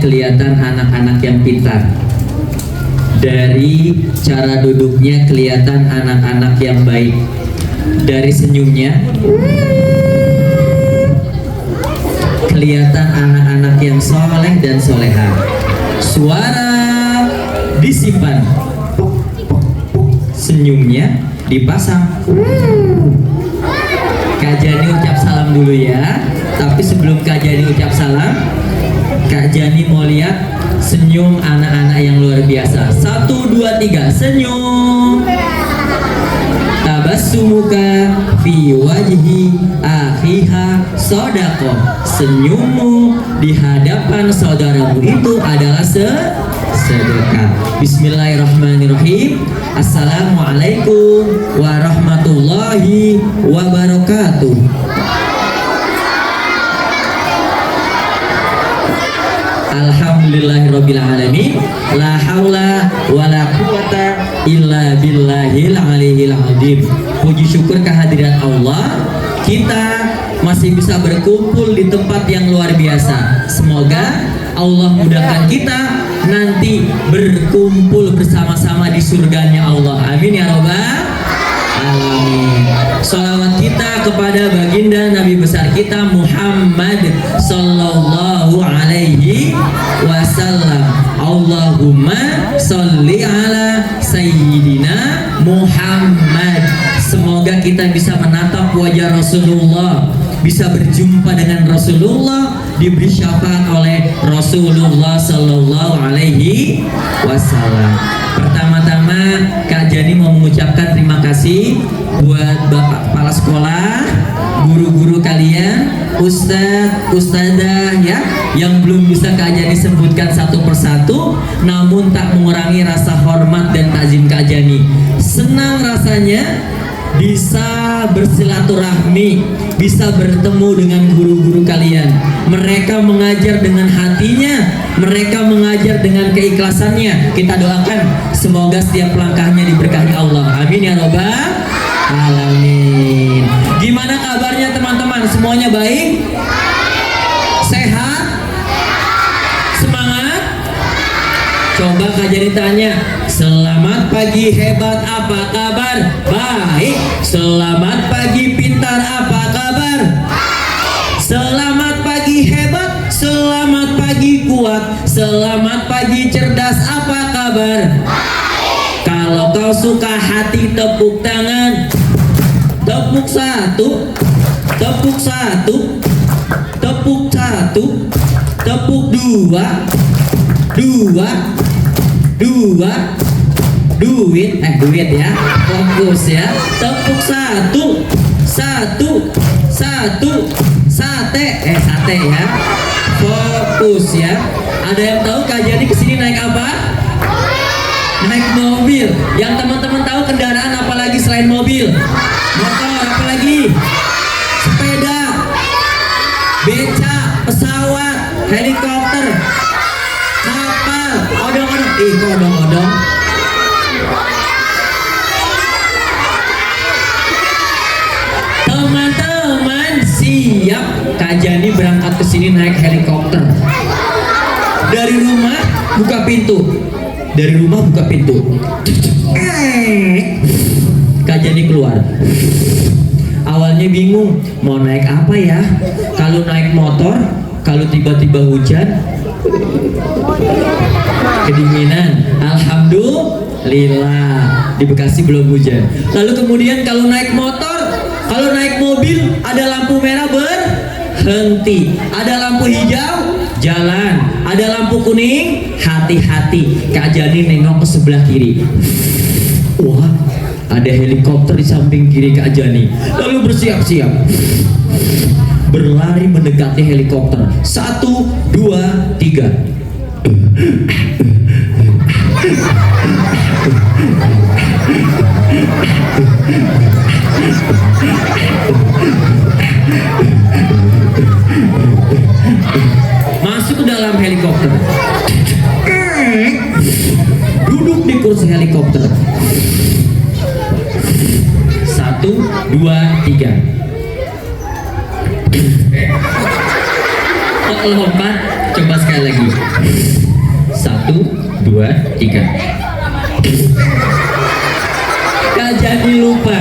kelihatan anak-anak yang pintar. Dari cara duduknya kelihatan anak-anak yang baik. Dari senyumnya kelihatan anak-anak yang soleh dan soleha. Suara disimpan, senyumnya dipasang. Kak Jani ucap salam dulu ya. Tapi sebelum Kak Jani ucap salam, Kak Jani mau lihat senyum anak-anak yang luar biasa. 1, 2, 3, senyum. Tabassumuka fi wajhi akhiha sodako. Senyummu di hadapan saudaramu itu adalah sedekah. Bismillahirrahmanirrahim. Assalamualaikum warahmatullahi wabarakatuh. Alhamdulillahirabbil alamin. La haula wala quwata illa billahil aliyil azim. Puji syukur kehadirat Allah, kita masih bisa berkumpul di tempat yang luar biasa. Semoga Allah mudahkan kita nanti berkumpul bersama-sama di surganya Allah. Amin ya robbal alamin. Salawat kita kepada baginda Nabi besar kita Muhammad sallallahu alaihi wasallam. Allahumma sholli ala sayyidina Muhammad. Semoga kita bisa menatap wajah Rasulullah, bisa berjumpa dengan Rasulullah, diberi syafaat oleh Rasulullah sallallahu alaihi wasallam. Pertama-tama Kak Jani mau mengucapkan terima kasih buat Bapak Kepala Sekolah, guru-guru kalian, Ustadz, Ustadzah ya, yang belum bisa Kak Jani sebutkan satu persatu, namun tak mengurangi rasa hormat dan takzim Kak Jani. Senang rasanya bisa bersilaturahmi, bisa bertemu dengan guru-guru kalian. Mereka mengajar dengan hatinya, mereka mengajar dengan keikhlasannya. Kita doakan semoga setiap langkahnya diberkahi Allah. Amin ya robbal alamin. Gimana kabarnya teman-teman? Semuanya baik? Sehat? Semangat? Coba Kak Jani tanya, selamat pagi hebat, apa kabar? Baik. Selamat pagi pintar, apa kabar? Selamat pagi hebat, selamat pagi kuat, selamat pagi cerdas, apa kabar? Kalau kau suka hati tepuk tangan. Tepuk satu, tepuk satu, tepuk satu, tepuk dua, dua, dua, duit ya, fokus ya. Tepuk satu, satu, satu, sate ya, fokus ya. Ada yang tahu Kak Jani kesini naik apa? Naik mobil. Yang teman-teman tahu kendaraan apa lagi selain mobil? Motor, apa lagi? Sepeda, beca, pesawat, helikopter, kapal, odong-odong. Kok odong-odong? Teman-teman siap Kak Jani berangkat ke sini naik helikopter. Dari rumah buka pintu. Dari rumah buka pintu. Kak Jani keluar. Awalnya bingung mau naik apa ya. Kalau naik motor, kalau tiba-tiba hujan, kedinginan. Alhamdulillah di Bekasi belum hujan. Lalu kemudian kalau naik motor, kalau naik mobil ada lampu merah berhenti, ada lampu hijau jalan, ada lampu kuning hati-hati. Kak Jani nengok ke sebelah kiri. Wah, ada helikopter di samping kiri Kak Jani. Lalu bersiap-siap berlari mendekati helikopter. 1, 2, 3. Masuk ke dalam helikopter. Duduk di kursi helikopter. 1, 2, 3. Kok lompat? Coba sekali lagi. 2, 3. Kak Jani lupa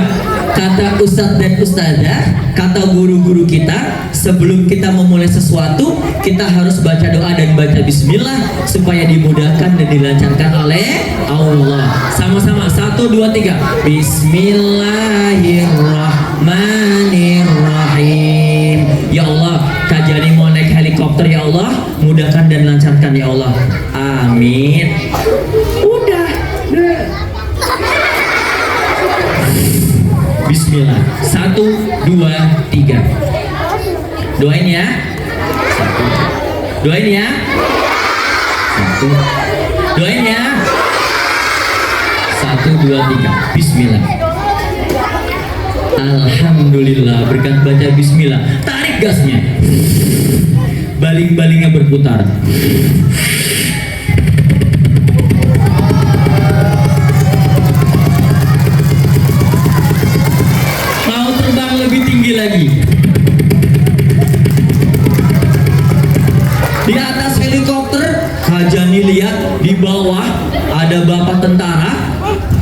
kata ustadz dan ustadzah, kata guru-guru kita, sebelum kita memulai sesuatu kita harus baca doa dan baca bismillah supaya dimudahkan dan dilancarkan oleh Allah. Sama-sama 1, 2, 3. Bismillahirrahmanirrahim. Ya Allah, Kak Jani mau naik helikopter, ya Allah mudahkan dan lancarkan ya Allah, amin. Udah. Bismillah. 1, 2, 3. Doain ya. 1. Doain ya. 1. Doain ya. 1, 2, 3. Bismillah. Alhamdulillah, berkat baca bismillah. Tarik gasnya. Baling-balingnya berputar. Lebih tinggi lagi. Di atas helikopter, Kak Jani lihat di bawah ada bapak tentara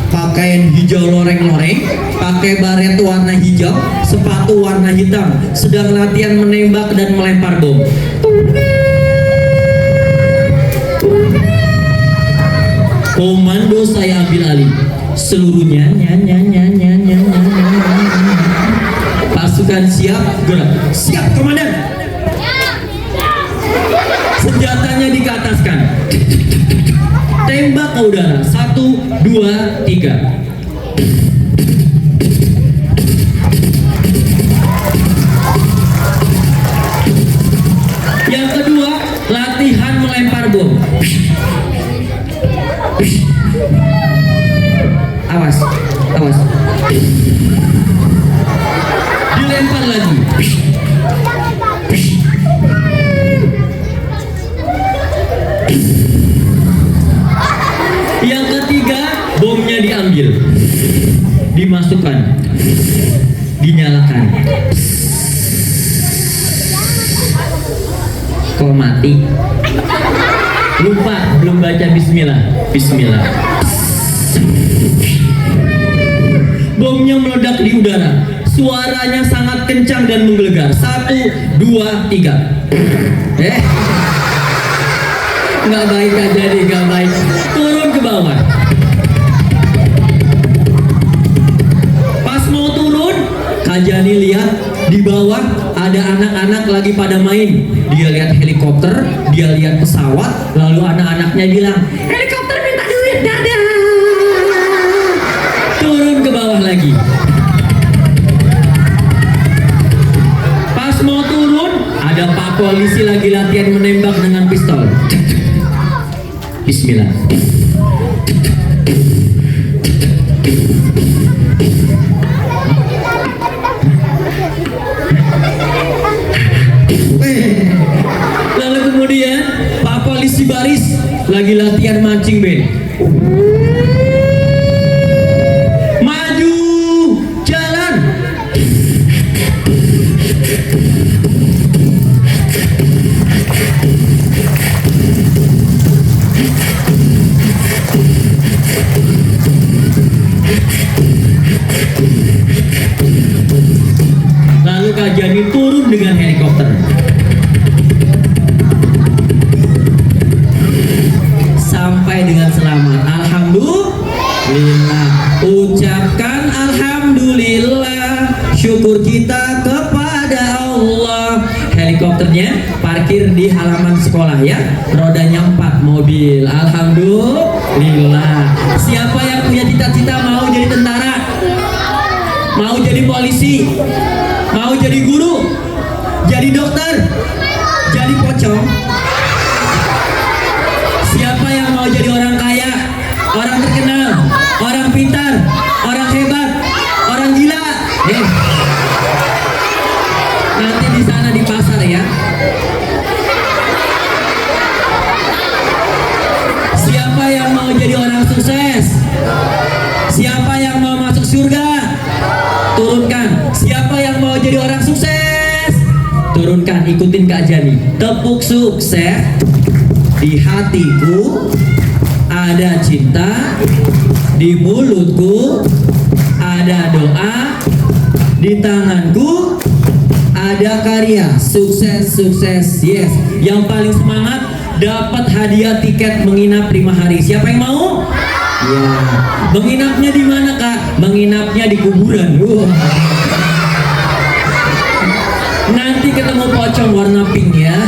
pakaian hijau loreng-loreng, pakai baret warna hijau, sepatu warna hitam, sedang latihan menembak dan melempar bom. Komando saya ambil alih. Seluruhnya pasukan siap, gerak. Siap, komandan. Senjatanya dikeataskan. Tembak ke udara. 1, 2, 3. Yang kedua, latihan melempar bom. Awas, awas. Dilempar lagi. Yang ketiga, bomnya diambil, dimasukkan, dinyalakan. Kok mati? Lupa, belum baca bismillah. Bismillah. Bomnya meledak di udara. Suaranya sangat kencang dan menggelegar. 1, 2, 3. Nggak baik aja nih, nggak baik. Turun ke bawah. Pas mau turun, Kak Jani lihat di bawah ada anak-anak lagi pada main. Dia lihat helikopter, dia lihat pesawat, lalu anak-anaknya bilang, helikopter minta duit, dadah. Turun ke bawah lagi. Pas mau turun, ada Pak Polisi lagi latihan menembak dengan pistol. Bismillah. Lalu kemudian Pak Polisi baris lagi latihan mancing band. Maju, jalan. Lalu Kak Jani turun dengan helikopter. Sampai dengan selamat. Alhamdulillah. Ucapkan alhamdulillah. Syukur kita kepada Allah. Helikopternya parkir di halaman sekolah ya. Rodanya 4 mobil. Alhamdulillah. Siapa yang punya cita-cita mau jadi tentara? Mau jadi polisi? Mau jadi guru? Jadi dokter? Jadi pocong? Siapa yang mau jadi orang kaya? Orang terkenal? Orang pintar? Orang hebat? Orang gila? Nanti di sana di pasar ya. Siapa yang mau jadi orang sukses? Siapa yang mau masuk surga? Turunkan. Siapa yang mau jadi orang sukses? Turunkan, ikutin Kak Jani. Tepuk sukses di hatiku ada cinta, di mulutku ada doa, di tanganku ada karya. Sukses, sukses, yes. Yang paling semangat dapat hadiah tiket menginap 5 hari. Siapa yang mau? Ya. Menginapnya di mana, Kak? Menginapnya di kuburan. Nanti ketemu pocong warna pink ya.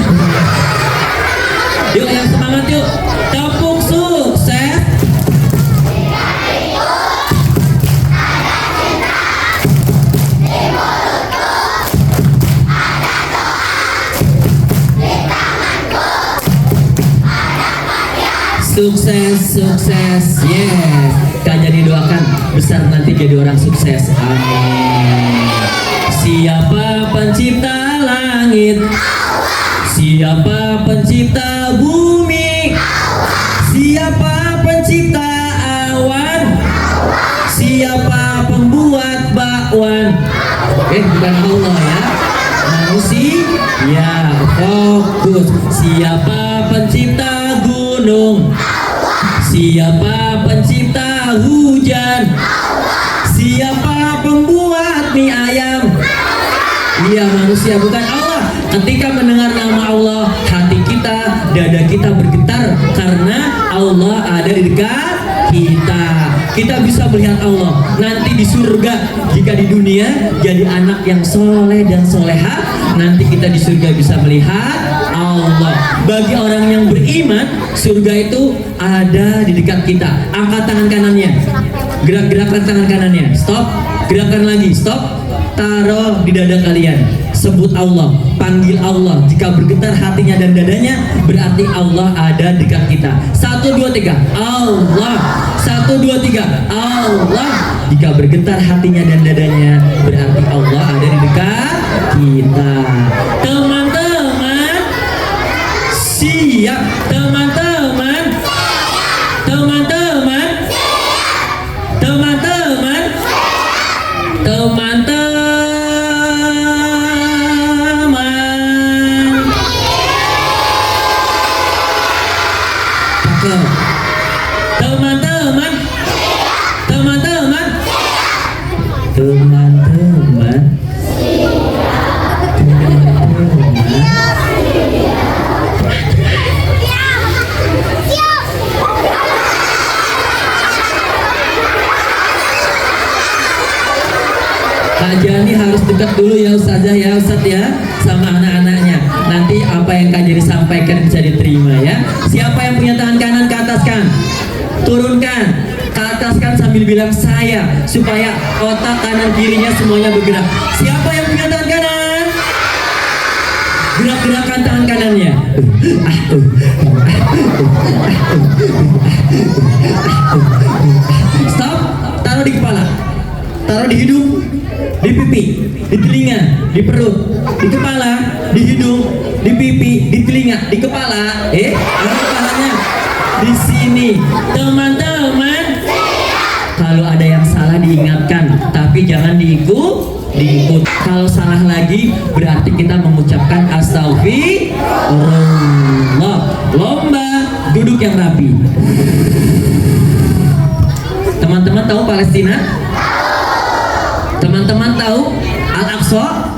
Yuk yang semangat yuk. Tepuk sukses. Sukses, sukses, yes. Kak jadi doakan besar nanti jadi orang sukses. Amin. Siapa pencipta langit? Siapa pencipta bumi? Siapa pencipta awan? Siapa pembuat bakwan? Bukan Allah ya. Manusia, ya, fokus. Siapa pencipta gunung? Siapa pencipta hujan? Siapa pembuat mie ayam? Iya, manusia, bukan Allah. Ketika mendengar nama Allah, hati kita, dada kita bergetar karena Allah ada di dekat kita. Kita bisa melihat Allah nanti di surga. Jika di dunia jadi anak yang soleh dan soleha, nanti kita di surga bisa melihat Allah. Bagi orang yang beriman, surga itu ada di dekat kita. Angkat tangan kanannya, gerak-gerakkan tangan kanannya, stop, gerakan lagi, stop. Taruh di dada kalian, sebut Allah, panggil Allah. Jika bergetar hatinya dan dadanya, berarti Allah ada dekat kita. 1, 2, 3, Allah. 1, 2, 3, Allah. Jika bergetar hatinya dan dadanya, berarti Allah ada di dekat kita. Teman-teman siap? Teman-teman, teman-teman, teman-teman, teman-teman. Teman-teman, teman-teman, teman-teman, Kak Jani harus dekat dulu ya Ustazah ya, Ustadz ya, sama anak-anaknya. Nanti apa yang Kak Jani sampaikan bisa diterima ya. Siapa yang punya tangan kanan ke ataskan? Turunkan ke ataskan sambil bilang saya, supaya otak kanan kirinya semuanya bergerak. Siapa yang punya tangan kanan? Gerak-gerakan tangan kanannya. Stop. Taruh di kepala, taruh di hidung, di pipi, di telinga, di perut, di kepala, di hidung, di pipi, di telinga, di kepala. Ada kepalanya di sini. Teman-teman, kalau ada yang salah diingatkan, tapi jangan diikut. Kalau salah lagi berarti kita mengucapkan astagfirullah. Lomba duduk yang rapi. Teman-teman tahu Palestina? Teman-teman tahu Al-Aqsa?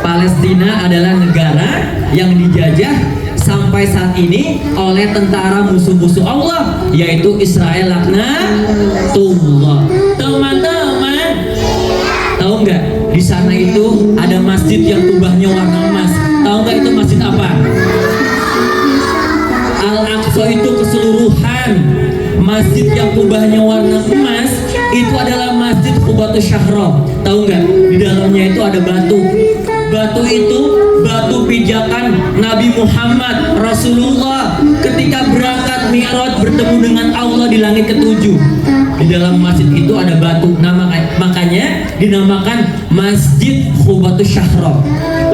Palestina adalah negara yang dijajah sampai saat ini oleh tentara musuh-musuh Allah, yaitu Israel laknatullah. Teman-teman tahu nggak? Di sana itu ada masjid yang kubahnya warna emas. Tahu nggak itu masjid apa? Al-Aqsa itu keseluruhan. Masjid yang kubahnya warna emas itu adalah Masjid Qubatus Syahra. Tahu nggak? Di dalamnya itu ada batu. Batu itu batu pijakan Nabi Muhammad Rasulullah ketika berangkat Mi'raj bertemu dengan Allah di langit ke-7. Di dalam masjid itu ada batu, makanya dinamakan Masjid Qubatus Syahra.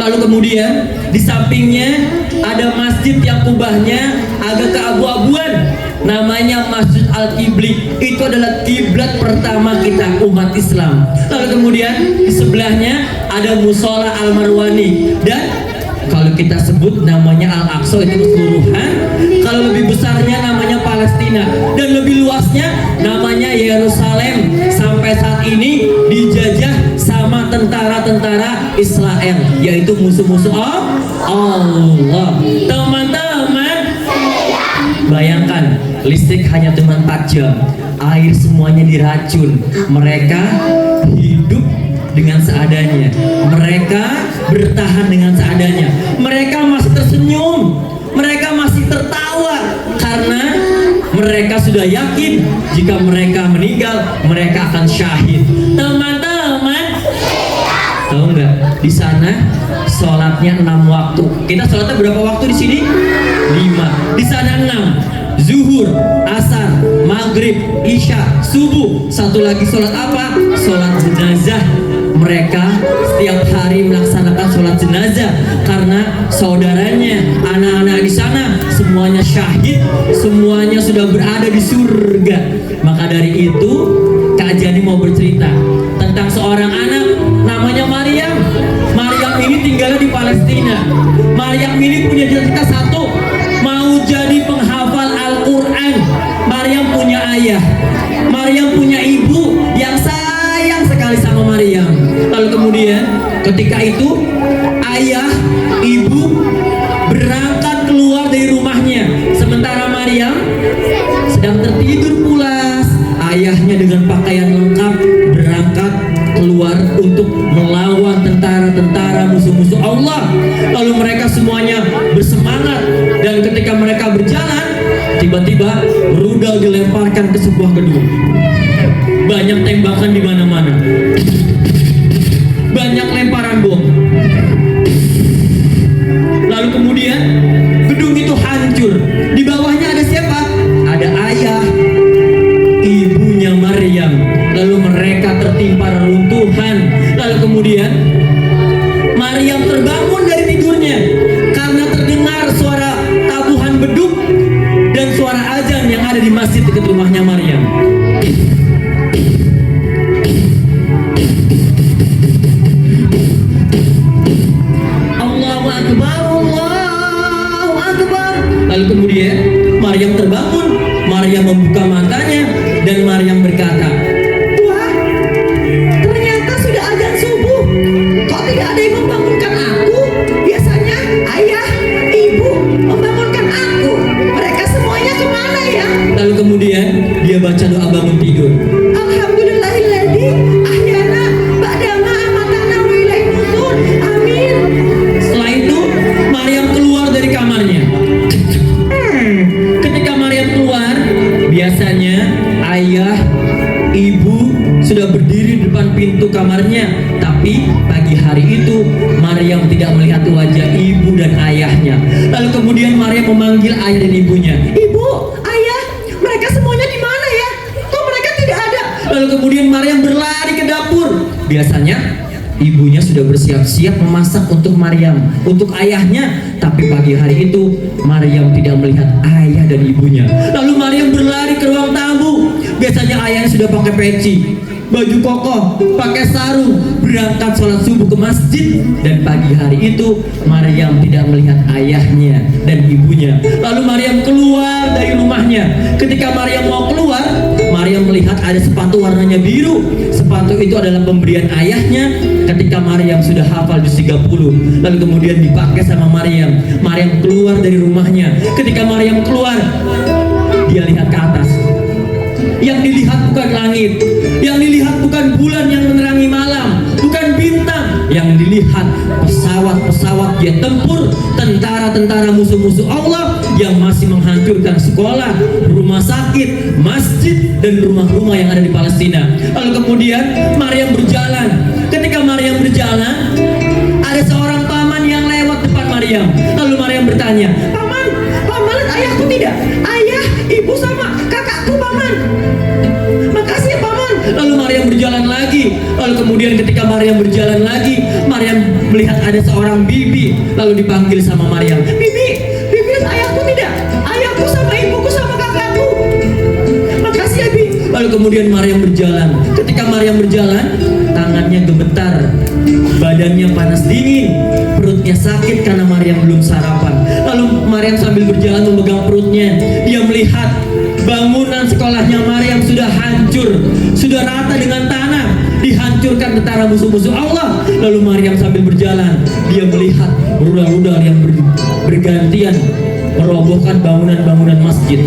Lalu kemudian di sampingnya ada masjid yang kubahnya agak keabu-abuan, namanya Masjid Al-Qibli. Itu adalah kiblat pertama kita umat Islam. Lalu kemudian di sebelahnya ada Musola Al-Marwani, dan kalau kita sebut namanya Al-Aqsa itu keseluruhan. Kalau lebih besarnya namanya Palestina. Palestina, dan lebih luasnya namanya Yerusalem sampai saat ini dijajah sama tentara-tentara Israel, yaitu musuh-musuh Allah. Teman-teman, bayangkan listrik hanya cuma 4 jam, air semuanya diracun, mereka hidup dengan seadanya, mereka bertahan dengan seadanya, mereka masih tersenyum, mereka masih tertawa karena mereka sudah yakin jika mereka meninggal mereka akan syahid. Teman-teman, tahu nggak di sana sholatnya 6 waktu. Kita sholatnya berapa waktu di sini? 5. Di sana 6. Zuhur, asar, maghrib, isya, subuh. Satu lagi sholat apa? Sholat jenazah. Mereka setiap hari melaksanakan sholat jenazah karena saudaranya, anak-anak di sana semuanya syahid, semuanya sudah berada di surga. Maka dari itu Kak Jani mau bercerita tentang seorang anak namanya Maryam. Maryam ini tinggalnya di Palestina. Maryam ini punya cita-cita satu, mau jadi penghafal Al-Quran. Maryam punya ayah, Maryam punya ibu yang sayang sekali sama Maryam. Lalu kemudian ketika itu ayah, ibu berangkat keluar dari rumahnya, sementara Maryam sedang tertidur pulas. Ayahnya dengan pakaian lengkap berangkat keluar untuk melawan tentara-tentara musuh-musuh Allah. Lalu mereka semuanya bersemangat, dan ketika mereka berjalan, tiba-tiba rudal dilemparkan ke sebuah gedung. Banyak tembakan di mana-mana, banyak lemparan bom. Lalu kemudian gedung itu hancur. Di bawahnya ada siapa? Ada ayah, ibunya Maryam. Lalu mereka tertimpa reruntuhan. Lalu kemudian Maryam terbangun dari tidurnya karena terdengar suara tabuhan beduk dan suara azan yang ada di masjid dekat rumahnya Maryam. Allahu Akbar, Allahu Akbar. Lalu kemudian Maryam terbangun. Maryam membuka matanya dan Maryam berkata, "Wah, ternyata sudah azan subuh. Kok tidak ada yang membangunkan aku? Biasanya ayah, ibu membangunkan aku. Mereka semuanya kemana ya?" Lalu kemudian dia baca doa bangun tidur. Alhamdulillahilladzi ahyana ba'dama amatana wa ilaihi nusyur. Amin. Setelah itu Maryam keluar dari kamarnya. Ketika Maryam keluar, biasanya ayah, ibu sudah berdiri di depan pintu kamarnya. Tapi pagi hari itu Maryam tidak melihat wajah ibu dan ayahnya. Lalu kemudian Maryam memanggil ayah dan ibunya. "Ibu, ayah, mereka semuanya di mana ya? Kok mereka tidak ada?" Lalu kemudian Maryam berlari ke dapur. Biasanya ibunya sudah bersiap-siap memasak untuk Maryam, untuk ayahnya. Tapi pagi hari itu Maryam tidak melihat ayah dan ibunya. Lalu Maryam berlari ke ruang tamu. Biasanya ayahnya sudah pakai peci, baju kokoh, pakai sarung, berangkat sholat subuh ke masjid. Dan pagi hari itu Maryam tidak melihat ayahnya dan ibunya. Lalu Maryam keluar dari rumahnya. Ketika Maryam mau keluar, Maryam melihat ada sepatu warnanya biru. Sepatu itu adalah pemberian ayahnya ketika Maryam sudah hafal juz 30. Lalu kemudian dipakai sama Maryam. Maryam keluar dari rumahnya. Ketika Maryam keluar, dia lihat ke atas. Yang dilihat bukan langit, yang dilihat bukan bulan yang menerangi malam, bukan bintang. Yang dilihat pesawat-pesawat jet tempur, tentara-tentara musuh-musuh Allah yang masih menghancurkan sekolah, rumah sakit, masjid, dan rumah-rumah yang ada di Palestina. Lalu kemudian Maryam berjalan. Ketika Maryam berjalan, ada seorang paman yang lewat depan Maryam. Lalu Maryam bertanya, "Paman, paman lihat ayahku tidak? Ayah, ibu sama kakakku, paman." "Makasih ya paman." Lalu Maryam berjalan lagi. Lalu kemudian ketika Maryam berjalan lagi, Maryam melihat ada seorang bibi. Lalu dipanggil sama Maryam, "Bibi, bibi lihat ayahku tidak? Ayahku sama ibuku sama kakakku." "Makasih ya Bi." Lalu kemudian Maryam berjalan. Ketika Maryam berjalan, tangannya gemetar, badannya panas dingin, perutnya sakit karena Maryam belum sarapan. Lalu Maryam sambil berjalan memegang perutnya. Dia melihat bangunan hancur, sudah rata dengan tanah, dihancurkan tentara musuh-musuh Allah. Lalu Maryam sambil berjalan, dia melihat rudal-rudal yang bergantian merobohkan bangunan-bangunan masjid.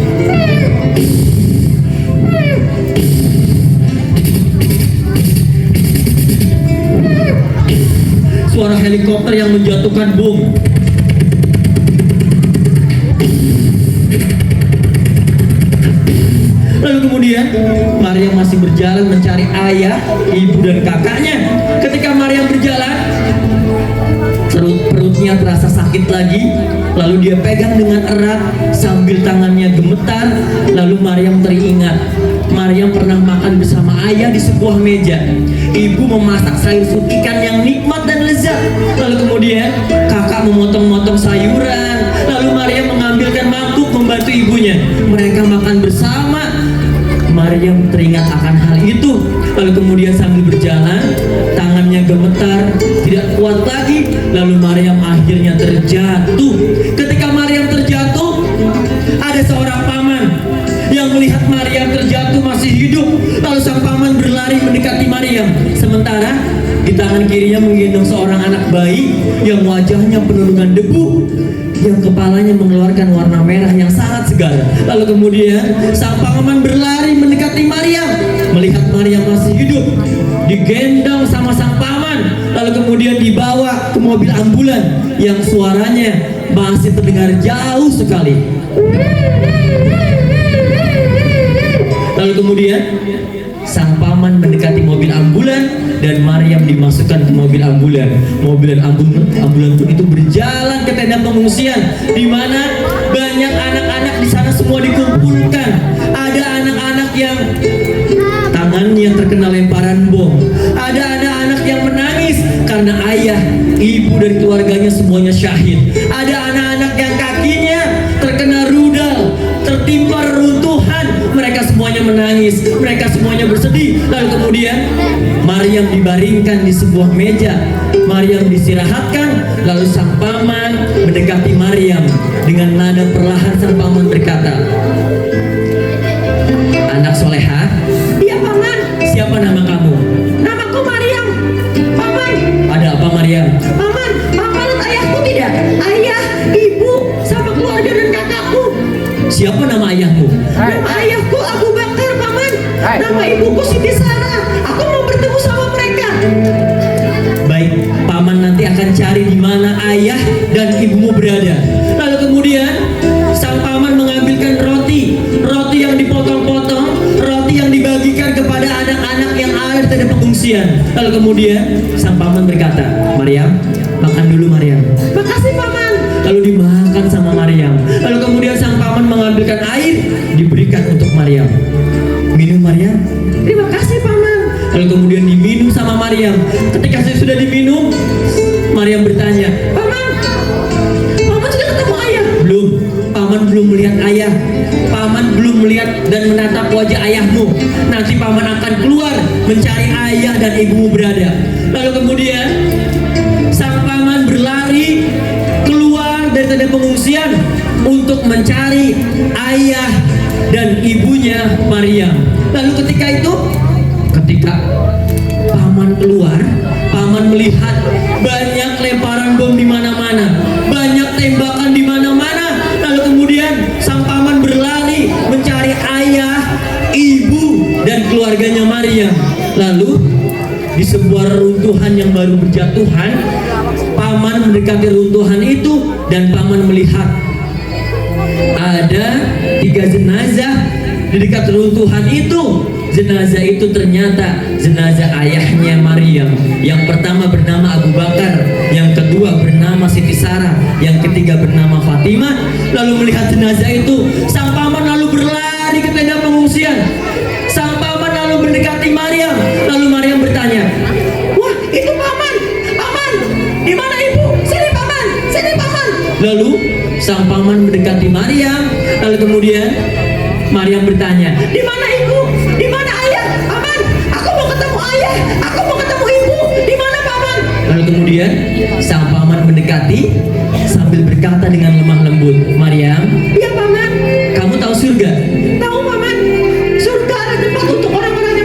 Suara helikopter yang menjatuhkan bom. Lalu kemudian Maryam masih berjalan mencari ayah, ibu dan kakaknya. Ketika Maryam berjalan, perutnya terasa sakit lagi. Lalu dia pegang dengan erat sambil tangannya gemetar. Lalu Maryam teringat, Maryam pernah makan bersama ayah di sebuah meja. Ibu memasak sayur sup ikan yang nikmat dan lezat. Lalu kemudian kakak memotong-motong sayuran. Lalu Maryam mengambilkan mangkuk membantu ibunya. Mereka makan bersama. Maryam teringat akan hal itu. Lalu kemudian sambil berjalan, tangannya gemetar, tidak kuat lagi. Lalu Maryam akhirnya terjatuh. Ketika Maryam terjatuh, ada seorang paman yang melihat Maryam terjatuh masih hidup. Lalu sang paman berlari mendekati Maryam. Sementara di tangan kirinya menggendong seorang anak bayi yang wajahnya penuh dengan debu, yang kepalanya mengeluarkan warna merah yang sangat segar. Lalu kemudian sang paman berlari mendekati Maryam, melihat Maryam masih hidup, digendong sama sang paman. Lalu kemudian dibawa ke mobil ambulan yang suaranya masih terdengar jauh sekali. Lalu kemudian sang paman mendekati mobil ambulan dan Maryam dimasukkan ke mobil ambulan. Ambulan pun itu berjalan ke tenda pengungsian, di mana banyak anak-anak di sana semua dikumpulkan. Ada anak-anak yang tangannya terkena lemparan bom. Ada anak-anak yang menangis karena ayah, ibu dan keluarganya semuanya syahid. Ada anak-anak yang kakinya terkena rudal, tertimpa reruntuhan. Mereka semuanya menangis, mereka semuanya bersedih. Lalu kemudian Maryam dibaringkan di sebuah meja. Maryam disirahatkan. Lalu sang paman mendekati Maryam. Dengan nada perlahan sang paman berkata, "Anak soleha." "Iya paman." "Siapa nama kamu?" "Namaku Maryam." "Paman." "Ada apa Maryam?" "Paman, paman lihat ayahku tidak? Ayah, ibu, sama keluarga dan kakakku." "Siapa nama ayahmu?" "Nama ayahku Abu Bakar paman. Nama ibuku Siti Sarah. Aku mau bertemu sama mereka." "Baik, paman nanti akan cari di mana ayah dan ibumu berada." Lalu kemudian sang paman mengambilkan roti yang dipotong-potong, roti yang dibagikan kepada anak-anak yang ada di tenda pengungsian. Lalu kemudian sang paman berkata, "Maryam, makan dulu Maryam." "Makasih paman." Lalu dimakan sama Maryam. Lalu kemudian sang paman mengambilkan air, diberikan untuk Maryam. "Minum Maryam." "Terima kasih paman." Lalu kemudian diminum sama Maryam. Ketika sudah diminum, Maryam bertanya, "Paman, paman sudah ketemu ayah?" "Belum, paman belum melihat ayah. Paman belum melihat dan menatap wajah ayahmu. Nanti paman akan keluar mencari ayah dan ibumu berada." Lalu kemudian sang paman berlari keluar dari tenda pengungsian untuk mencari ayah dan ibunya Maryam. Lalu ketika paman keluar, paman melihat banyak lemparan bom di mana-mana, banyak tembakan di mana-mana. Lalu kemudian sang paman berlari mencari ayah, ibu dan keluarganya Maryam. Lalu di sebuah reruntuhan yang baru berjatuhan, paman mendekati runtuhan itu dan paman melihat ada 3 jenazah di dekat runtuhan itu. Jenazah itu ternyata jenazah ayahnya Maryam. Yang pertama bernama Abu Bakar, yang kedua bernama Siti Sarah, yang ketiga bernama Fatimah. Lalu melihat jenazah itu, sang paman lalu berlari ke tenda pengungsian. Sang paman lalu mendekati Maryam. Lalu Maryam bertanya, "Wah, itu paman, paman, di mana ibu? Sini paman, sini paman." Lalu sang paman mendekati Maryam. Lalu kemudian Maryam bertanya, "Di mana ibu? Di mana ayah? Paman, aku mau ketemu ayah, aku mau ketemu ibu. Di mana paman?" Lalu kemudian sang paman mendekati sambil berkata dengan lemah lembut, "Maryam." "Iya paman." "Kamu tahu surga?" "Tahu paman. Surga ada tempat untuk orang-orang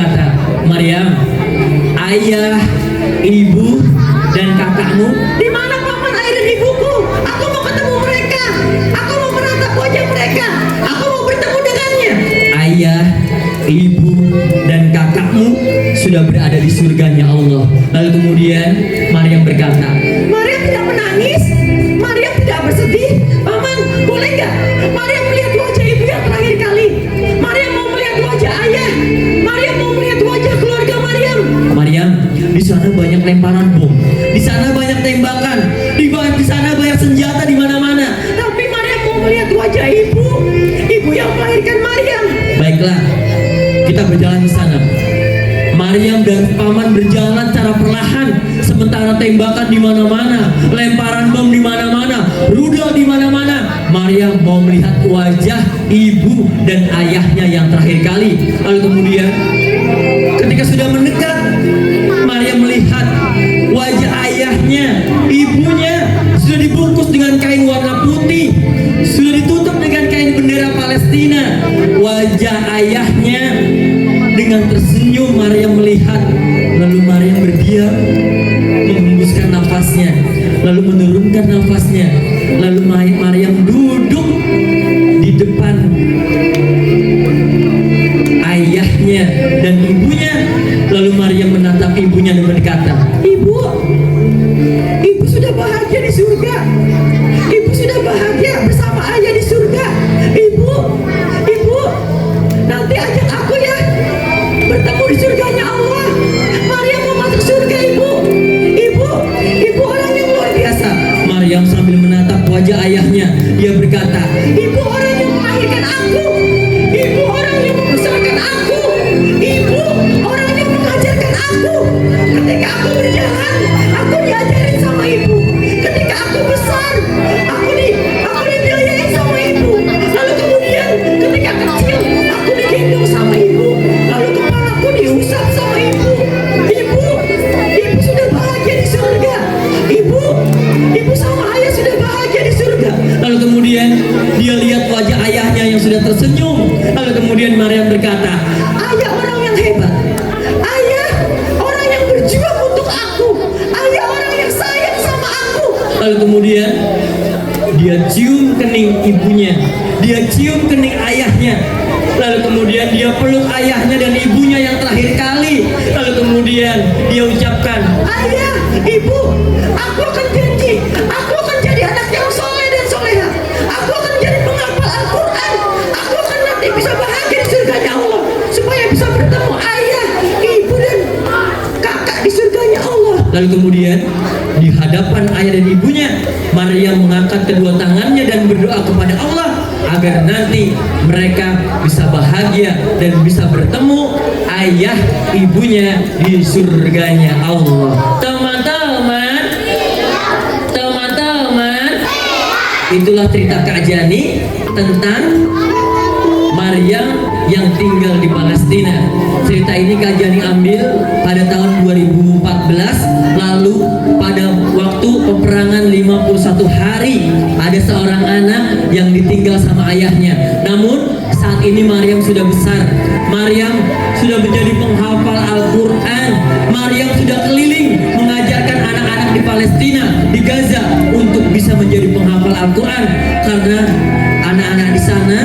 berkata, Maryam, ayah, ibu, dan kakakmu di mana paman, ayah dan ibuku? Aku mau ketemu mereka. Aku mau menatap wajah mereka. Aku mau bertemu dengannya. Ayah, ibu, dan kakakmu sudah berada di surganya Allah. Lalu kemudian Maryam berkata, Maryam tidak menangis, Maryam tidak bersedih. Paman, boleh nggak Maryam melihat wajah ibu yang terakhir kali? Maryam mau melihat wajah ayah. Maryam mau melihat wajah keluarga Maryam. Maryam, di sana banyak lemparan bom, di sana banyak tembakan, di sana banyak senjata di mana-mana. Tapi Maryam mau melihat wajah ibu yang melahirkan Maryam. Baiklah, kita berjalan ke sana. Maryam dan paman berjalan secara perlahan, sementara tembakan di mana-mana, lemparan bom di mana-mana, rudal di mana-mana. Maryam mau melihat wajah ibu dan ayahnya yang terakhir kali. Lalu kemudian, ketika sudah mendekat, Maryam melihat wajah ayahnya, ibunya sudah dibungkus dengan kain warna putih, sudah ditutup dengan kain bendera Palestina. Wajah ayahnya dengan tersenyum Maryam melihat, lalu Maryam berdiam, menghembuskan nafasnya, lalu menurunkan nafasnya, lalu Maryam duduk di depan ayahnya dan ibunya, lalu Maryam menatap ibunya dan berkata, ibu sudah bahagia di surga, ibu sudah bahagia bersama ayah di surga. Ibu, nanti ajak aku ya bertemu di surganya Allah. Maryam mau masuk surga, ibu orang yang luar biasa. Maryam sambil menatap wajah ayahnya, dia berkata, ibu orang yang melahirkan aku, ibu orang yang membesarkan aku, ibu orang yang mengajarkan aku. Ketika aku berjalan, aku diajarin sama ibu. Ketika aku besar, aku dibiayain sama ibu. Lalu kemudian ketika kecil, aku digendong sama ibu. Lalu kepalaku diusap sama ibu. Ibu sudah bahagia di surga. Ibu sama ayah sudah bahagia di surga. Lalu kemudian dia lihat wajah ayahnya yang sudah tersenyum. Lalu kemudian Maryam berkata, ayah orang yang hebat, ayah orang yang berjuang untuk aku, ayah orang yang sayang sama aku. Lalu kemudian dia cium kening ibunya, dia cium kening ayahnya. Lalu kemudian dia peluk ayahnya dan ibunya yang terakhir kali. Lalu kemudian dia ucapkan, ayah, ibu, aku akan janji, aku akan jadi anak yang soleh dan soleha. Aku akan jadi penghafal Al-Quran. Aku akan nanti bisa bahagia di surganya Allah, supaya bisa bertemu ayah, ibu, dan kakak di surganya Allah. Lalu kemudian di hadapan ayah dan ibunya, Maryam mengangkat kedua tangannya dan berdoa kepada Allah agar nanti mereka bisa bahagia dan bisa bertemu ayah ibunya di surganya Allah. Teman-teman, itulah cerita Kak Jani tentang Maryam yang tinggal di Palestina. Cerita ini Kak Jani ambil pada tahun 2014. Lalu pada waktu peperangan 51 hari ada seorang anak yang ditinggal sama ayahnya. Namun saat ini Maryam sudah besar. Maryam sudah menjadi penghafal Al-Quran. Maryam sudah keliling mengajarkan anak-anak di Palestina, di Gaza, untuk bisa menjadi penghafal Al-Quran. Karena anak-anak di sana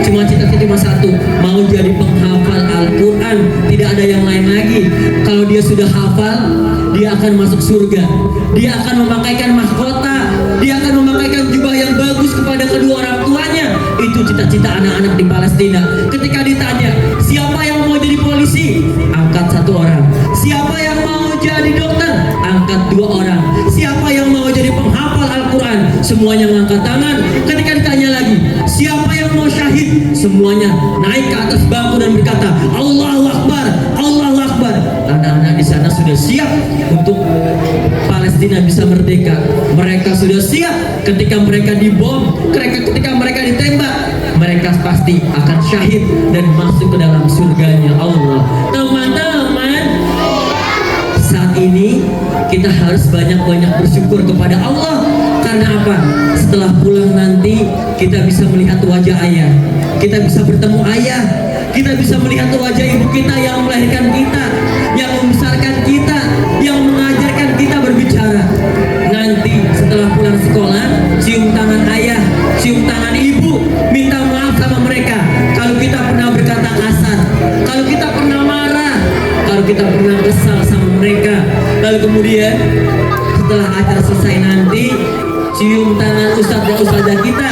cuma cita-cita satu, mau jadi penghafal Al-Quran. Tidak ada yang lain lagi. Kalau dia sudah hafal, dia akan masuk surga. Dia akan memakaikan mahkota, dia akan memakaikan jubah yang bagus kepada kedua orang tuanya. Itu cita-cita anak-anak di Palestina. Ketika ditanya, siapa yang mau jadi polisi? Angkat satu orang. Siapa yang mau jadi dokter? Angkat dua orang. Siapa yang mau jadi penghafal Al-Quran? Semuanya mengangkat tangan. Ketika ditanya lagi, siapa yang mau syahid? Semuanya naik ke atas bangku dan berkata, Allahu Akbar, Allahu Akbar. Anak-anak di sana sudah siap untuk Palestina bisa merdeka. Mereka sudah siap ketika mereka dibom, ketika mereka ditembak, mereka pasti akan syahid dan masuk ke dalam surganya Allah. Teman-teman, saat ini kita harus banyak-banyak bersyukur kepada Allah. Karena apa? Setelah pulang nanti kita bisa melihat wajah ayah, kita bisa bertemu ayah, kita bisa melihat wajah ibu kita yang melahirkan kita, yang membesarkan kita, yang mengajarkan kita berbicara. Nanti setelah pulang sekolah, cium tangan ayah, cium tangan ibu, minta maaf sama mereka kalau kita pernah berkata kasar, kalau kita pernah marah, kalau kita pernah kesal sama mereka. Lalu kemudian setelah acara selesai nanti, cium tangan ustadz dan ustadzah kita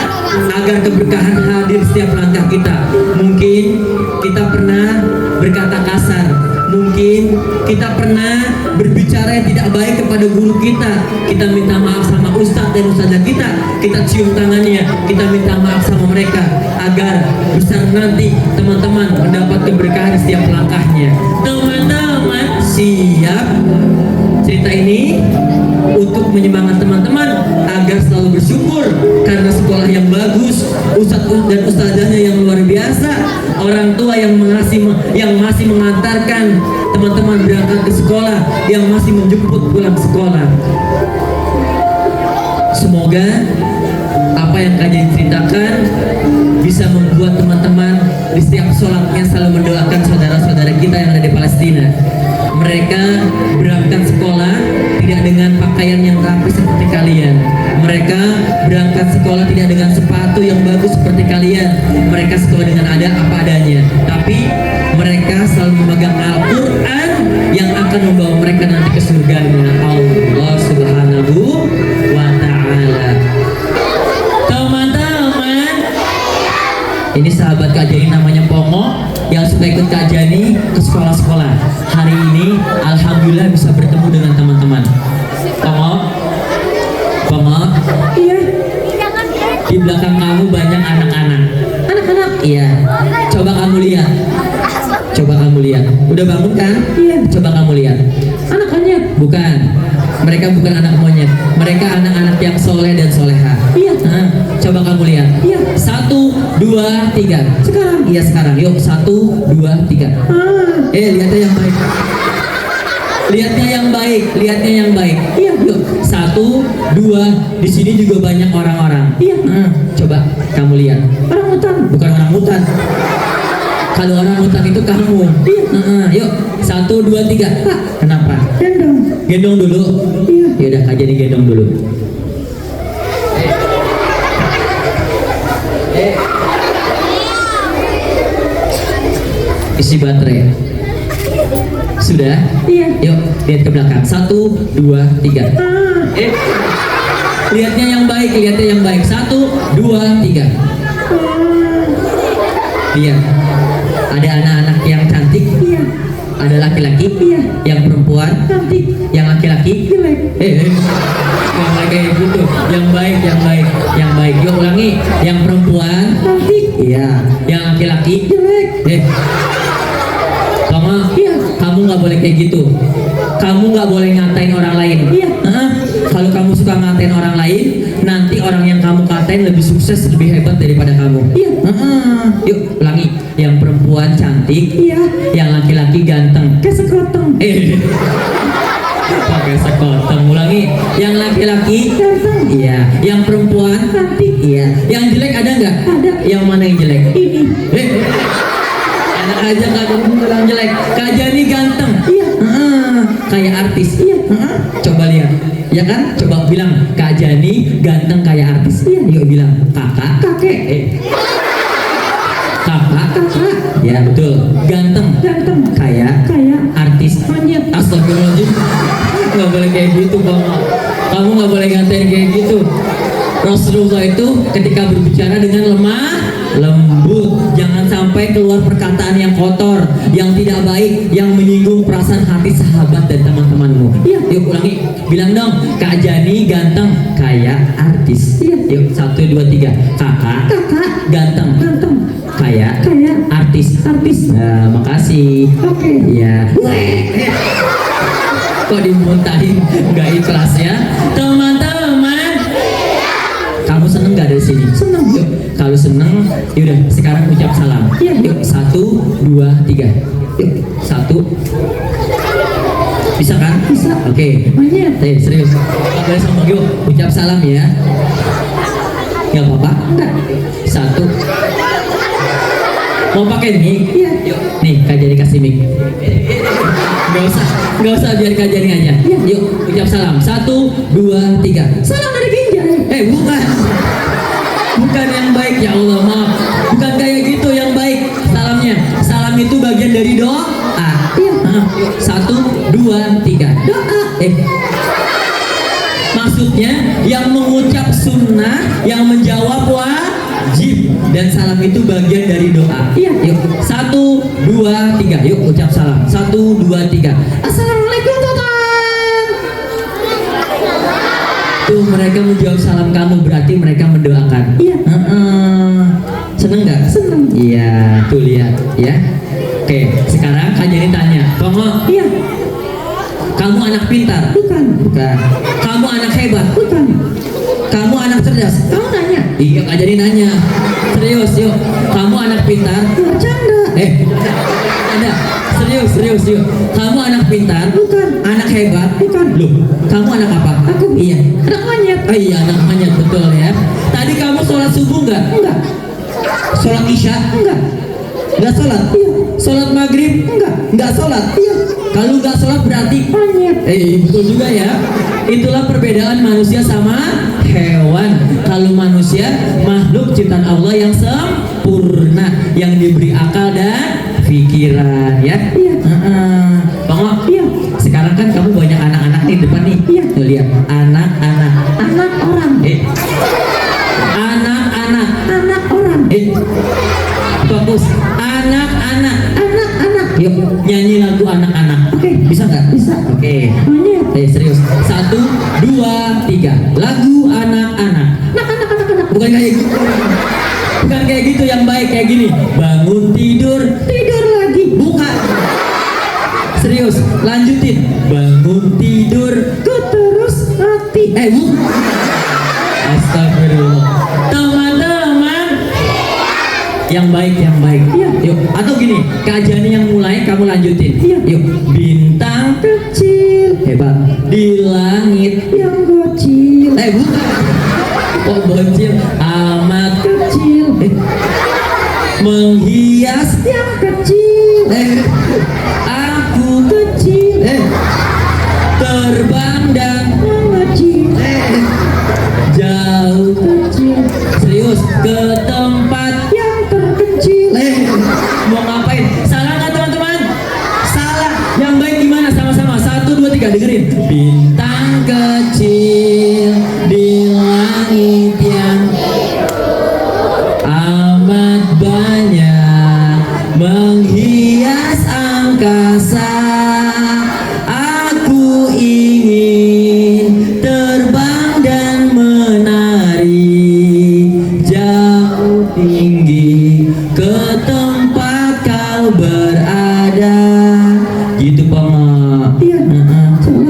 agar keberkahan hadir setiap langkah kita. Mungkin kita pernah berkata kasar, mungkin kita pernah berbicara yang tidak baik kepada guru kita. Kita minta maaf sama ustadz dan ustadzah kita cium tangannya, kita minta maaf sama mereka agar besar nanti teman-teman mendapat keberkahan di setiap langkahnya. Teman-teman siap? Cerita ini untuk menyemangat teman-teman agar selalu bersyukur karena sekolah yang bagus, ustadz dan ustazahnya yang luar biasa, orang tua yang masih mengantarkan teman-teman berangkat ke sekolah, yang masih menjemput pulang sekolah. Semoga apa yang kajian ceritakan bisa membuat teman-teman di setiap sholatnya selalu mendoakan saudara-saudara kita yang ada di Palestina. Mereka berangkat sekolah tidak dengan pakaian yang rapi seperti kalian. Mereka berangkat sekolah tidak dengan sepatu yang bagus seperti kalian. Mereka sekolah dengan apa adanya. Tapi mereka selalu memegang Al-Quran yang akan membawa mereka nanti ke surganya Allah Subhanahu wa Ta'ala. Teman-teman, ini sahabat Kak Jani namanya Pongo yang suka ikut Kak Jani ke sekolah-sekolah. Hari ini alhamdulillah bisa bertemu dengan teman-teman. Pongo, iya. Di belakang kamu banyak anak-anak. Anak-anak? Iya. Coba kamu lihat. Udah bangun kan? Iya. Coba kamu lihat. Anak-anaknya? Bukan. Mereka bukan anak monyet. Mereka anak-anak yang soleh dan soleha. Iya. Coba kamu lihat. Iya. 1, 2, 3. Sekarang? Iya sekarang. Yuk 1, 2, 3. Lihatnya yang baik. Lihatnya yang baik. Iya. Yuk 1, 2. Di sini juga banyak orang-orang. Iya. Coba kamu lihat. Orang hutan? Bukan orang hutan. Kalau orang hutan itu kamu. Iya. Yuk 1, 2, 3. Kenapa? Gendong dulu. Iya. Yaudah Kak Jani gendong dulu. Isi baterai. Sudah? Iya. Yuk lihat ke belakang. 1, 2, 3. Lihatnya yang baik. 1, 2, 3. Lihat. Ada anak-anak yang cantik. Iya. Ada laki-laki. Iya. Yang perempuan cantik. Yang laki-laki jelek. Yang kayak gitu. Yang baik. Yuk ulangi. Yang perempuan cantik. Iya. Yang laki-laki jelek. Iya. Kamu nggak boleh kayak gitu. Kamu nggak boleh ngatain orang lain. Iya. Kalau kamu suka ngatain orang lain, nanti orang yang kamu katain lebih sukses, lebih hebat daripada kamu. Iya. Yuk ulangi. Yang perempuan cantik. Iya. Yang laki-laki ganteng. Kayak sekoteng. Pakai sekoteng. Ulangi. Yang laki-laki ganteng. Iya. Yang perempuan cantik. Iya. Yang jelek ada nggak? Ada. Yang mana yang jelek? Ini. Enak aja Kak Jani bilang jelek. Kak Jani ganteng. Iya. Kayak artis. Iya. Coba lihat. Ya kan? Coba bilang Kak Jani ganteng kayak artis. Iya. Yuk bilang kakak. Kakek. Kakak. Ya betul. Ganteng. Kayak artis. Astagfirullahaladzim. Nggak boleh kayak gitu Bang. Kamu nggak boleh ngatain kayak gitu. Rasulullah itu ketika berbicara dengan lemah lembut, jangan sampai keluar perkataan yang kotor, yang tidak baik, yang menyinggung perasaan hati sahabat dan teman-temanmu. Iya. Yuk ulangi. Bilang dong, Kak Jani ganteng kayak artis. Iya. Yuk 1, 2, 3. Kakak ganteng kayak artis. Nah, makasih. Oke. Iya. Kok dimuntahin nggak ikhlas ya teman-teman? Kamu seneng nggak dari sini? Seneng. Yuk, kalau seneng, yaudah sekarang ucap salam. Yuk 1, 2, 3. Yuk 1. Bisa kan? Bisa. Oke. Serius. Boleh sombong. Yuk ucap salam ya. Gak apa-apa? Enggak. 1. Mau pakai mic? Iya. Yuk, nih Kak Jani kasih mic. Gak usah biar Kak Jani aja. Iya. Yuk, ucap salam. 1, 2, 3. Salam dari Ginjal. Bukan. Bukan yang baik, ya Allah, maaf. Bukan kayak gitu yang baik salamnya. Salam itu bagian dari doa. Iya. 1, 2, 3. Doa. Maksudnya yang mengucap sunnah, yang menjawab wajib, dan salam itu bagian dari doa. Iya. Yuk, 1, 2, 3. Yuk ucap salam. 1, 2, 3. Assalamualaikum Tuhan. Tuh mereka menjawab salam kamu, berarti mereka mendoakan. Iya. Seneng nggak? Seneng. Iya. Tuh lihat, ya. Oke, sekarang Kak Jani tanya, Pongo. Iya. Kamu anak pintar? Bukan. Bukan. Kamu anak hebat? Bukan. Kamu anak cerdas? Kamu nanya? Iya, Kak Jani nanya. Serius, yuk. Kamu anak pintar? Bercanda. Ada. Serius, yuk. Kamu anak pintar? Bukan. Anak hebat? Bukan. Loh, kamu anak apa? Aku. Iya. Anak monyet. Oh iya, anak monyet, betul ya. Tadi kamu sholat subuh nggak? Enggak. Sholat isya? Enggak. Enggak sholat? Iya. Sholat maghrib? Enggak. Enggak sholat? Iya. Kalau enggak sholat berarti monyet. Betul juga ya. Itulah perbedaan manusia sama hewan. Kalau manusia makhluk ciptaan Allah yang sempurna, yang diberi akal dan pikiran, ya. Iya. Bang, iya. Sekarang kan kamu banyak anak-anak di depan nih. Iya. Tuh lihat, anak-anak. Anak orang. Anak-anak. Anak orang. Fokus. Anak-anak. Anak-anak. Yuk, nyanyi lagu anak-anak. Oke, bisa nggak? Bisa. Oke. Serius. 1, 2, 3. Lagu anak-anak. Anak-anak. Bukan kayak gitu. Bukan kayak gitu, yang baik kayak gini. Bangun tidur, tidur lagi. Bukan. Serius, lanjutin. Bangun tidur, terus mati. Astagfirullah. Teman-teman, yang baik. Iya. Yuk, atau gini, Kak Jani yang mulai, kamu lanjutin. Iya. Yuk, bintang kecil, hebat di langit yang bocil. Bukan. Kok bocil? Amat kecil. Menghias yang kecil. Aku kecil. Terbang dan mengecil. Jauh kecil. Serius, ke tempat yang terpencil. Mau ngapain? Salah nggak teman-teman? Salah. Yang baik gimana? Sama-sama. 1, 2, 3. Dengerin. Bintang kecil di langit yang amat banyak menghias angkasa. Aku ingin terbang dan menari jauh tinggi ke tempat kau berada. Gitu, Pak. Iya.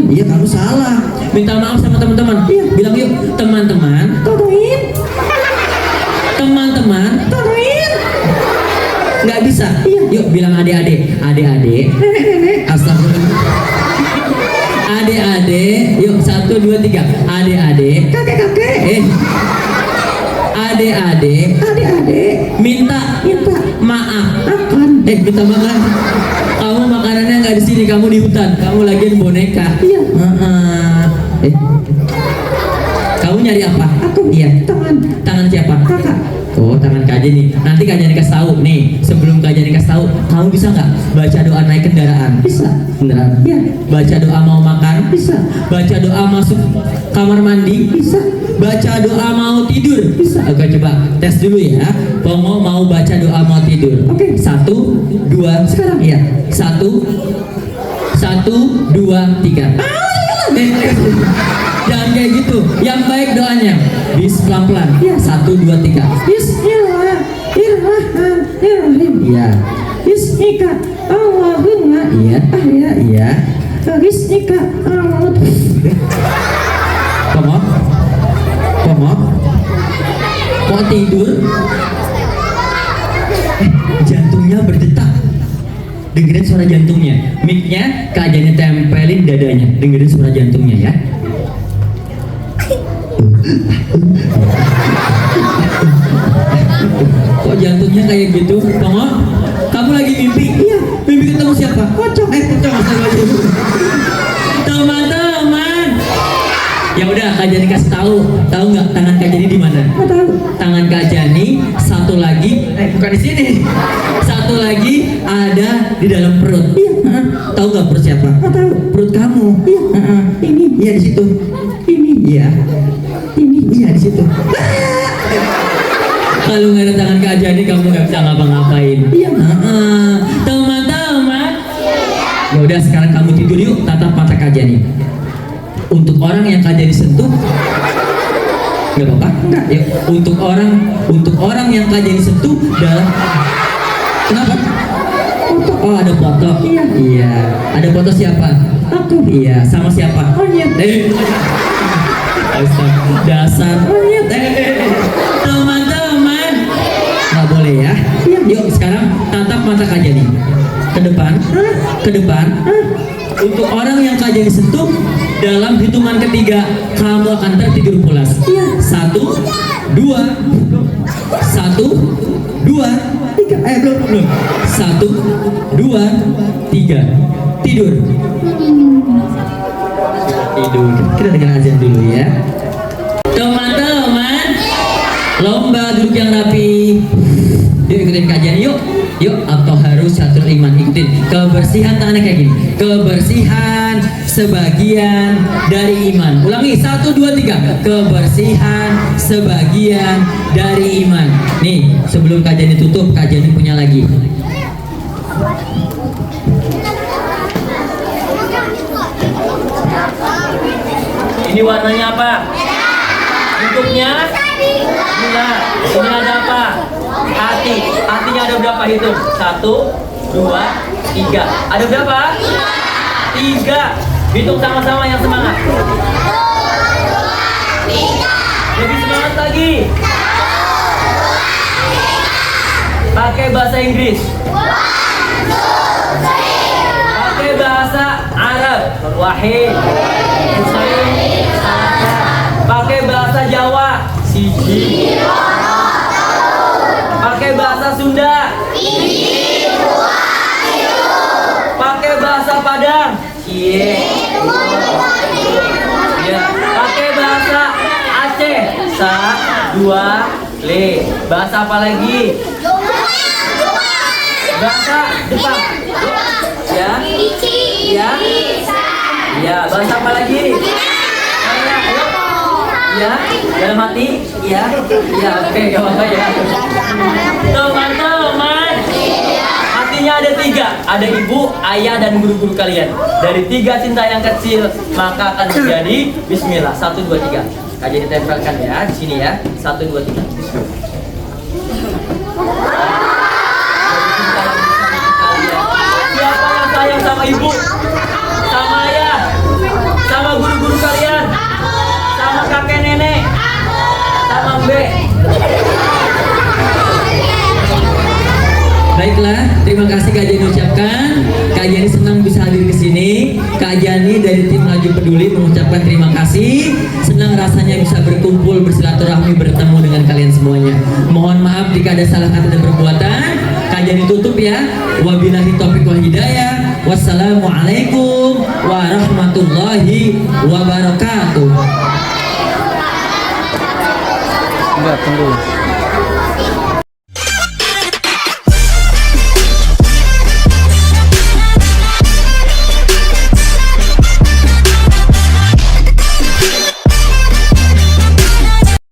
Iya, kamu salah. Minta maaf sama teman-teman. Iya. Bilang yuk, teman-teman. Tolongin. Teman-teman. Tolongin. Nggak bisa. Iya. Yuk, bilang adik-adik. Adik-adik. Nenek. Astagfirullah. Adik-adik. Yuk, 1, 2, 3. Adik-adik. Kakek-kakek. Adik-adik. Adik-adik. Minta maaf. Akan. Minta makan. Kamu makanannya nggak di sini, kamu di hutan. Kamu lagi boneka. Iya. Kamu nyari apa? Aku. Iya. Tangan siapa? Kakak. Oh, tangan Kak Jani. Nanti Kak Jani kasih tahu. Nih, sebelum Kak Jani kasih tahu, kamu bisa nggak baca doa naik kendaraan? Bisa. Kendaraan? Iya. Baca doa mau makan? Bisa. Baca doa masuk kamar mandi? Bisa. Baca doa mau tidur? Bisa. Oke, coba tes dulu ya. Pongo mau baca doa mau tidur. Oke. 1, 2. Sekarang? Iya. 1, 2, 3. Jangan kayak gitu. Yang baik doanya. Bis pelan-pelan. Ya. 1, 2, 3. Bismillahirrahmanirrahim. Iya. Bismika Allahumma. Iya. Iya. Bismika Allahumma. Pomok. Kok tidur? Jantungnya berdetak. Dengerin suara jantungnya. Mic-nya Kak Jani tempelin dadanya. Dengerin suara jantungnya ya. Kok kok jantungnya kayak gitu? Tongo, kamu lagi mimpi? Iya, mimpi ketemu siapa? Pocong, pocong. Teman-teman, ya udah Kak Jani kasih tahu nggak tangan Kak Jani di mana? Nggak tahu. Tangan Kak Jani satu lagi, bukan di sini. Satu lagi ada di dalam perut. Iya. Tahu nggak perut siapa? Nggak tahu. Perut kamu. Iya. Ini, iya di situ. Ini, iya. Ini, iya di situ. Kalau nggak ada tangan Kak Jani, kamu nggak bisa ngapa-ngapain. Iya. Teman-teman, ya udah sekarang kamu tidur yuk, tatap mata Kak Jani. Untuk orang yang Kak Jani sentuh, nggak apa-apa? Nggak. Ya, untuk orang yang Kak Jani sentuh dalam. Kenapa? Foto. Oh, ada foto. Iya. Iya. Ada foto siapa? Aku. Iya. Sama siapa? Monyet. Dasar monyet. Teman-teman, nggak boleh ya. Yuk sekarang tatap mata Kak Jani. Ke depan. Ke depan. Untuk orang yang Kak Jani sentuh, dalam hitungan ketiga kamu akan tertidur pulas. Iya. 1, 2, 1, 2, 3. Belum. 1, 2, 3. Tidur. Tidur. Kita dengar azan dulu ya. Teman-teman, lomba duduk yang rapi. Yuk ikutin Kak Jani yuk. Yuk, atau harus satu iman ikutin. Kebersihan tangannya kayak gini. Kebersihan sebagian dari iman. Ulangi 1, 2, 3. Kebersihan sebagian dari iman. Nih, sebelum Kak Jani tutup, Kak Jani punya lagi. Ini warnanya apa? Bentuknya? Bunga. Ini ada apa? Hati. Hatinya ada berapa? Hitung. 1, 2, 3. Ada berapa? 3. Hitung sama-sama yang semangat. Lebih semangat lagi. Pakai bahasa Inggris. Pakai bahasa Arab. Wahid. Pakai bahasa Jawa. Siji. Pakai bahasa Sunda. Pakai bahasa Padang. Cie. Ya. Pakai bahasa Aceh. 2, le. Bahasa apa lagi? Bahasa Jepang. Ya. Ya. Ya. Bahasa apa lagi? Ya, dalam hati, ya, oke, gak apa-apa ya. Teman-teman, hatinya ada 3, ada ibu, ayah, dan guru-guru kalian. Dari 3 cinta yang kecil, maka akan menjadi Bismillah. 1, 2, 3. Kak Jani tempelkan ya, di sini ya. 1, 2, 3. Siapa yang sayang sama ibu, sama ayah, sama guru-guru kalian? Sama kakek nenek, sama Mbe. Baiklah, terima kasih Kak Jani ucapkan. Kak Jani senang bisa hadir ke sini. Kak Jani dari tim Maju Peduli mengucapkan terima kasih. Senang rasanya bisa berkumpul, bersilaturahmi, bertemu dengan kalian semuanya. Mohon maaf jika ada salah kata dan perbuatan. Kak Jani tutup ya. Wabillahi taufiq wal hidayah. Wassalamualaikum warahmatullahi wabarakatuh. Enggak, tunggu.